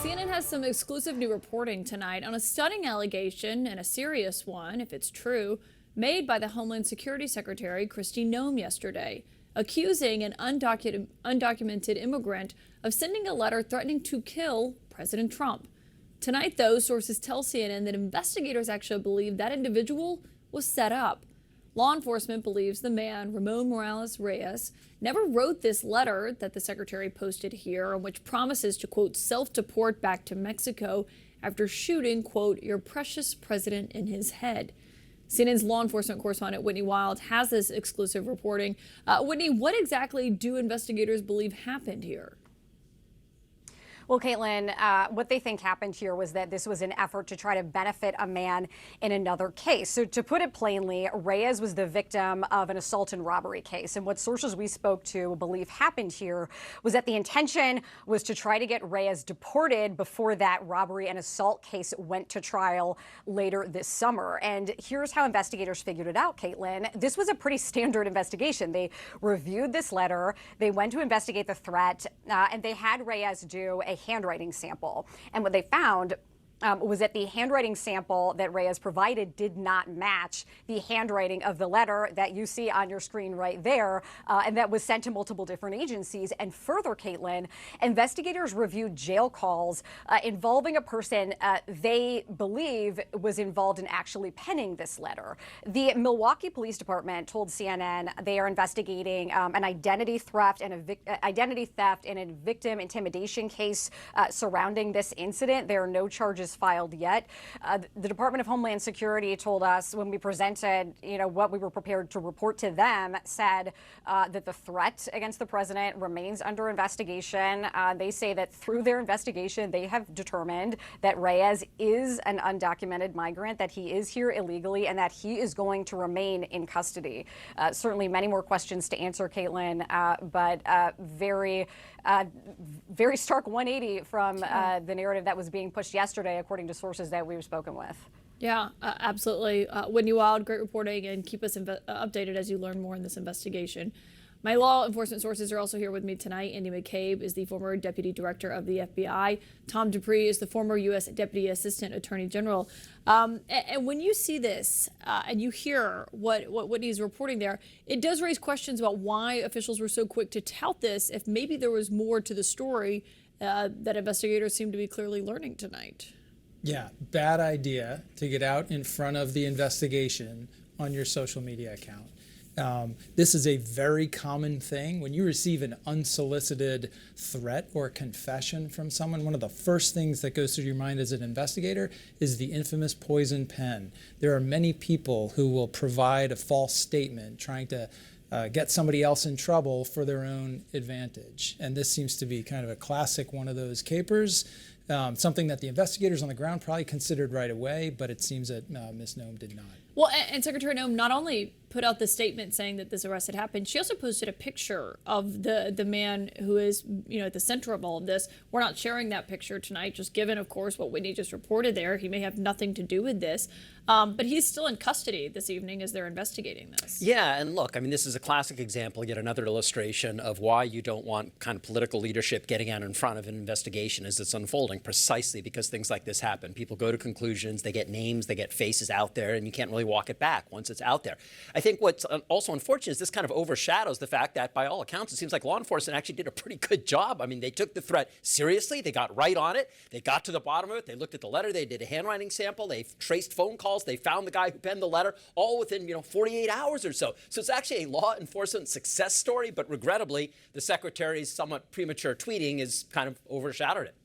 CNN has some exclusive new reporting tonight on a stunning allegation, and a serious one, if it's true, made by the Homeland Security Secretary Kristi Noem yesterday, accusing an undocumented immigrant of sending a letter threatening to kill President Trump. Tonight, though, sources tell CNN that investigators actually believe that individual was set up. Law enforcement believes the man, Ramon Morales Reyes, never wrote this letter that the secretary posted here, which promises to, quote, self-deport back to Mexico after shooting, quote, your precious president in his head. CNN's law enforcement correspondent Whitney Wild has this exclusive reporting. Whitney, what exactly do investigators believe happened here? Well, Caitlin, what they think happened here was that this was an effort to try to benefit a man in another case. So to put it plainly, Reyes was the victim of an assault and robbery case. And what sources we spoke to believe happened here was that the intention was to try to get Reyes deported before that robbery and assault case went to trial later this summer. And here's how investigators figured it out, Caitlin. This was a pretty standard investigation. They reviewed this letter, they went to investigate the threat, and they had Reyes do a handwriting sample. And what they found was that the handwriting sample that Reyes provided did not match the handwriting of the letter that you see on your screen right there, and that was sent to multiple different agencies. And further, Caitlin, investigators reviewed jail calls involving a person they believe was involved in actually penning this letter. The Milwaukee Police Department told CNN they are investigating an identity theft and a victim intimidation case surrounding this incident. There are no charges filed yet. The Department of Homeland Security told us when we presented, what we were prepared to report to them, said that the threat against the president remains under investigation. They say that through their investigation, they have determined that Reyes is an undocumented migrant, that he is here illegally, and that he is going to remain in custody. Certainly many more questions to answer, Caitlin, but very stark 180 from the narrative that was being pushed yesterday, according to sources that we've spoken with. Yeah, absolutely. Whitney Wild, great reporting, and keep us updated as you learn more in this investigation. My law enforcement sources are also here with me tonight. Andy McCabe is the former deputy director of the FBI. Tom Dupree is the former U.S. Deputy Assistant Attorney General. And when you see this and you hear what Whitney's reporting there, it does raise questions about why officials were so quick to tout this, if maybe there was more to the story that investigators seem to be clearly learning tonight. Yeah, bad idea to get out in front of the investigation on your social media account. This is a very common thing. When you receive an unsolicited threat or confession from someone, one of the first things that goes through your mind as an investigator is the infamous poison pen. There are many people who will provide a false statement trying to get somebody else in trouble for their own advantage. And this seems to be kind of a classic one of those capers. Something that the investigators on the ground probably considered right away, but it seems that Ms. Noem did not. Well, and Secretary Noem not only put out the statement saying that this arrest had happened, she also posted a picture of the man who is, at the center of all of this. We're not sharing that picture tonight, just given, of course, what Whitney just reported there. He may have nothing to do with this, but he's still in custody this evening as they're investigating this. Yeah, and look, this is a classic example, yet another illustration of why you don't want kind of political leadership getting out in front of an investigation as it's unfolding, precisely because things like this happen. People go to conclusions, they get names, they get faces out there, and you can't really walk it back once it's out there. I think what's also unfortunate is this kind of overshadows the fact that, by all accounts, it seems like law enforcement actually did a pretty good job. They took the threat seriously. They got right on it. They got to the bottom of it. They looked at the letter. They did a handwriting sample. They traced phone calls. They found the guy who penned the letter, all within 48 hours or so. So it's actually a law enforcement success story, but regrettably, the secretary's somewhat premature tweeting has kind of overshadowed it.